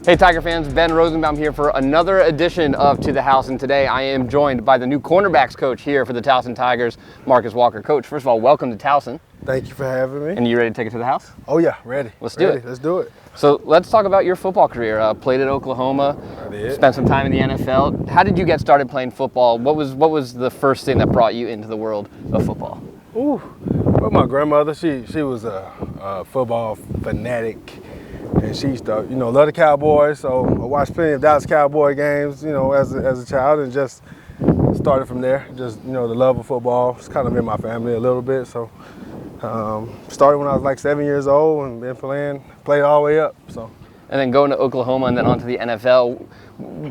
Hey Tiger fans, Ben Rosenbaum here for another edition of To the House, and today I am joined by the new cornerbacks coach here for the Towson Tigers, Marcus Walker. Coach, first of all, welcome to Towson. Thank you for having me. And you ready to take it to the house? Oh yeah, ready. Let's do it. Let's do it. So let's talk about your football career. Played at Oklahoma, I did. Spent some time in the NFL. How did you get started playing football? What was the first thing that brought you into the world of football? Ooh, well, my grandmother, she was a football fanatic, and she used to, love the Cowboys. So I watched plenty of Dallas Cowboy games, as a child, and just started from there. Just, the love of football. It's kind of in my family a little bit. So started when I was like 7 years old, and been played all the way up. So. And then going to Oklahoma and then onto the NFL.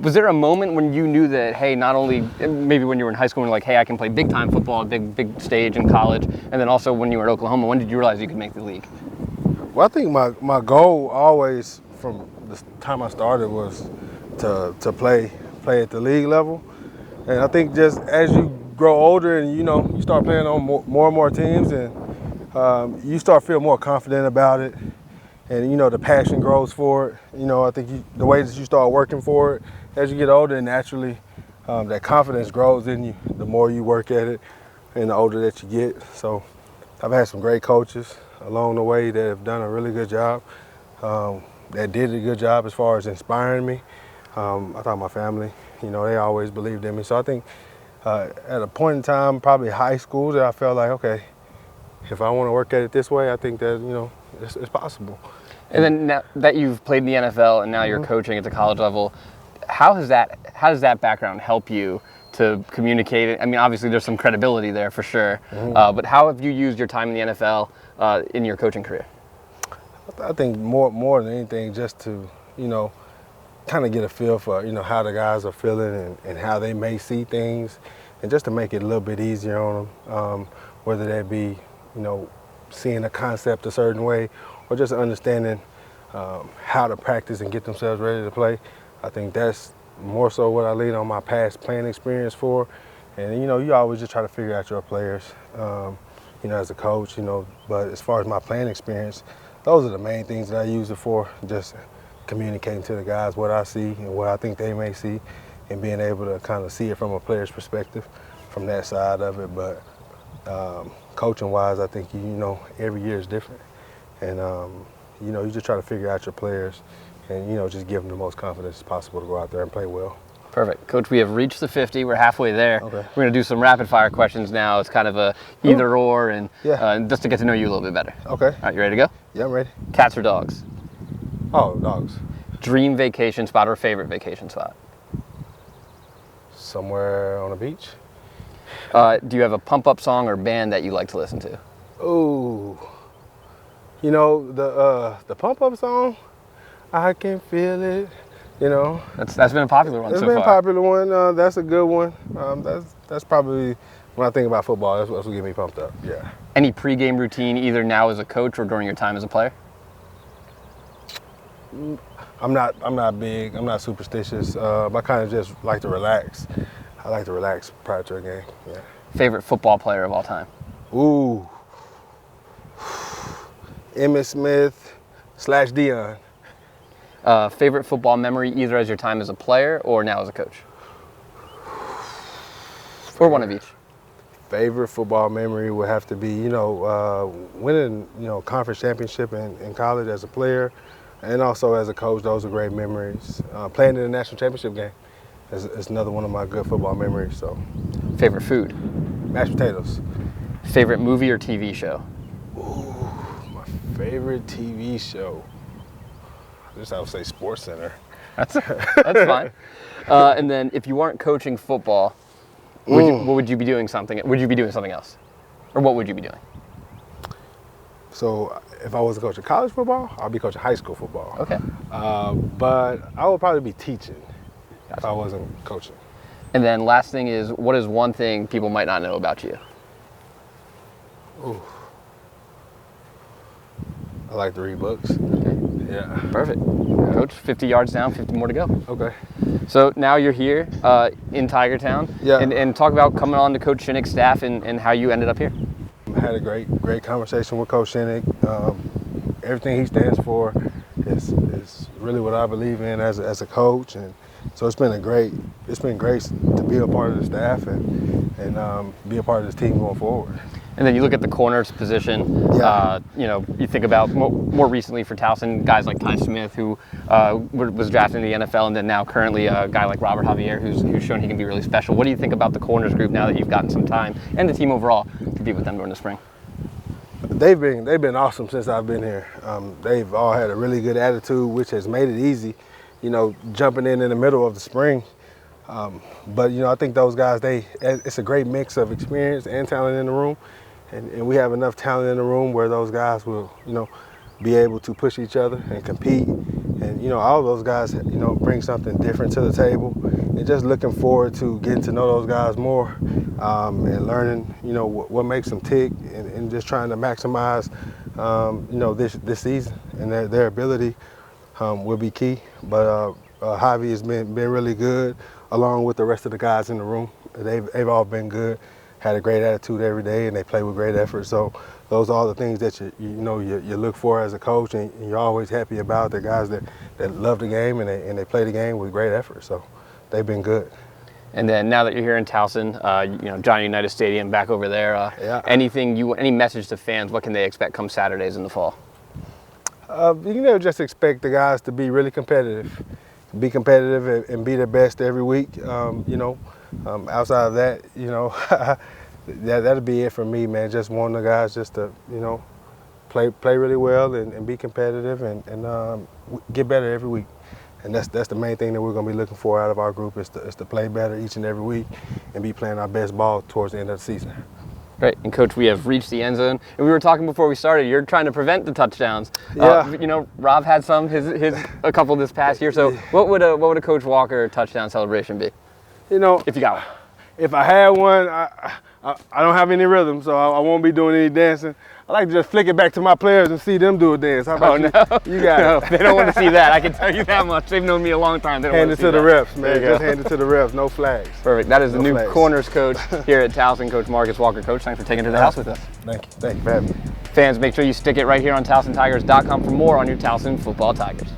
Was there a moment when you knew that, hey, not only maybe when you were in high school, when you're like, hey, I can play big time football, big stage in college, and then also when you were at Oklahoma, when did you realize you could make the league? Well, I think my goal always from the time I started was to play at the league level. And I think just as you grow older and, you start playing on more and more teams, and you start feeling more confident about it. And, the passion grows for it. I think the way that you start working for it, as you get older, naturally, that confidence grows in you the more you work at it and the older that you get. So I've had some great coaches along the way that have done a really good job, that did a good job as far as inspiring me. I thought my family, they always believed in me. So I think at a point in time, probably high school, that I felt like, okay, if I want to work at it this way, I think that, it's possible. And then now that you've played in the NFL and now you're coaching at the college level, how does that background help you to communicate it? I mean, obviously there's some credibility there for sure, but how have you used your time in the NFL in your coaching career? I think more than anything, just to, kind of get a feel for, how the guys are feeling and how they may see things, and just to make it a little bit easier on them, whether that be, seeing a concept a certain way, or just understanding how to practice and get themselves ready to play. I think that's more so what I lean on my past playing experience for. And, you always just try to figure out your players, as a coach, But as far as my playing experience, those are the main things that I use it for, just communicating to the guys what I see and what I think they may see, and being able to kind of see it from a player's perspective from that side of it. But coaching-wise, I think, every year is different. And, you just try to figure out your players and, just give them the most confidence as possible to go out there and play well. Perfect. Coach, we have reached the 50. We're halfway there. Okay. We're going to do some rapid-fire questions now. It's kind of a either-or, and yeah. Just to get to know you a little bit better. Okay. All right, you ready to go? Yeah, I'm ready. Cats or dogs? Oh, dogs. Dream vacation spot or favorite vacation spot? Somewhere on the beach. Do you have a pump-up song or band that you like to listen to? Ooh. The pump-up song, I Can Feel It, That's been a popular one so far. It's been a popular one. That's a good one. That's probably, when I think about football, that's what get me pumped up, yeah. Any pregame routine, either now as a coach or during your time as a player? I'm not big. I'm not superstitious. I kind of just like to relax. I like to relax prior to a game, yeah. Favorite football player of all time? Ooh. Emmitt Smith / Deion. Favorite football memory, either as your time as a player or now as a coach? Or one of each. Favorite football memory would have to be, winning, conference championship in college as a player, and also as a coach. Those are great memories. Playing in the national championship game is another one of my good football memories. So. Favorite food? Mashed potatoes. Favorite movie or TV show? Ooh, my favorite TV show. I would say SportsCenter. That's fine. And then, if you weren't coaching football, what would you be doing? Would you be doing something else, or what would you be doing? So, if I wasn't coaching college football, I'd be coaching high school football. Okay. But I would probably be teaching if I wasn't coaching. And then, last thing is, what is one thing people might not know about you? Ooh. I like to read books. Okay. Yeah. Perfect. Coach, 50 yards down, 50 more to go. Okay. So now you're here in Tiger Town. Yeah. And talk about coming on to Coach Shinnick's staff and how you ended up here. I had a great conversation with Coach Shinnick. Everything he stands for, is really what I believe in as a coach, and so it's been great to be a part of the staff and be a part of this team going forward. And then you look at the corners position. Yeah. You think about more recently for Towson, guys like Ty Smith, who was drafted in the NFL, and then now currently a guy like Robert Javier, who's shown he can be really special. What do you think about the corners group now that you've gotten some time, and the team overall, to be with them during the spring? They've been awesome since I've been here. They've all had a really good attitude, which has made it easy, jumping in the middle of the spring. But I think those guys, it's a great mix of experience and talent in the room, and we have enough talent in the room where those guys will, be able to push each other and compete. And all of those guys, bring something different to the table. And just looking forward to getting to know those guys more and learning, what makes them tick, and just trying to maximize, this season, and their ability will be key. But Javi has been really good, along with the rest of the guys in the room. They've all been good, had a great attitude every day, and they play with great effort. So those are all the things that you look for as a coach, and you're always happy about. The guys that love the game and they play the game with great effort. So they've been good. And then now that you're here in Towson, Johnny Unitas Stadium back over there, yeah. Any message to fans? What can they expect come Saturdays in the fall? You just expect the guys to be really competitive. Be competitive and be their best every week. Outside of that, that'll be it for me, man. Just want the guys just to, play really well and be competitive and get better every week. And that's the main thing that we're going to be looking for out of our group is to play better each and every week and be playing our best ball towards the end of the season. Great. And Coach, we have reached the end zone, and we were talking before we started. You're trying to prevent the touchdowns. Yeah. Rob had a couple this past year. So what would a Coach Walker touchdown celebration be? If you got one. If I had one, I don't have any rhythm, so I won't be doing any dancing. I like to just flick it back to my players and see them do a dance. How about you? You got it. They don't want to see that. I can tell you that much. They've known me a long time. They don't hand want it to to see the that. refs, man. Just hand it to the refs. No flags. Perfect. That is the new flags. corners coach here at Towson, Coach Marcus Walker. Coach, thanks for taking it to the house with us. Thank you. Thank you for having me. Fans, make sure you stick it right here on TowsonTigers.com for more on your Towson football Tigers.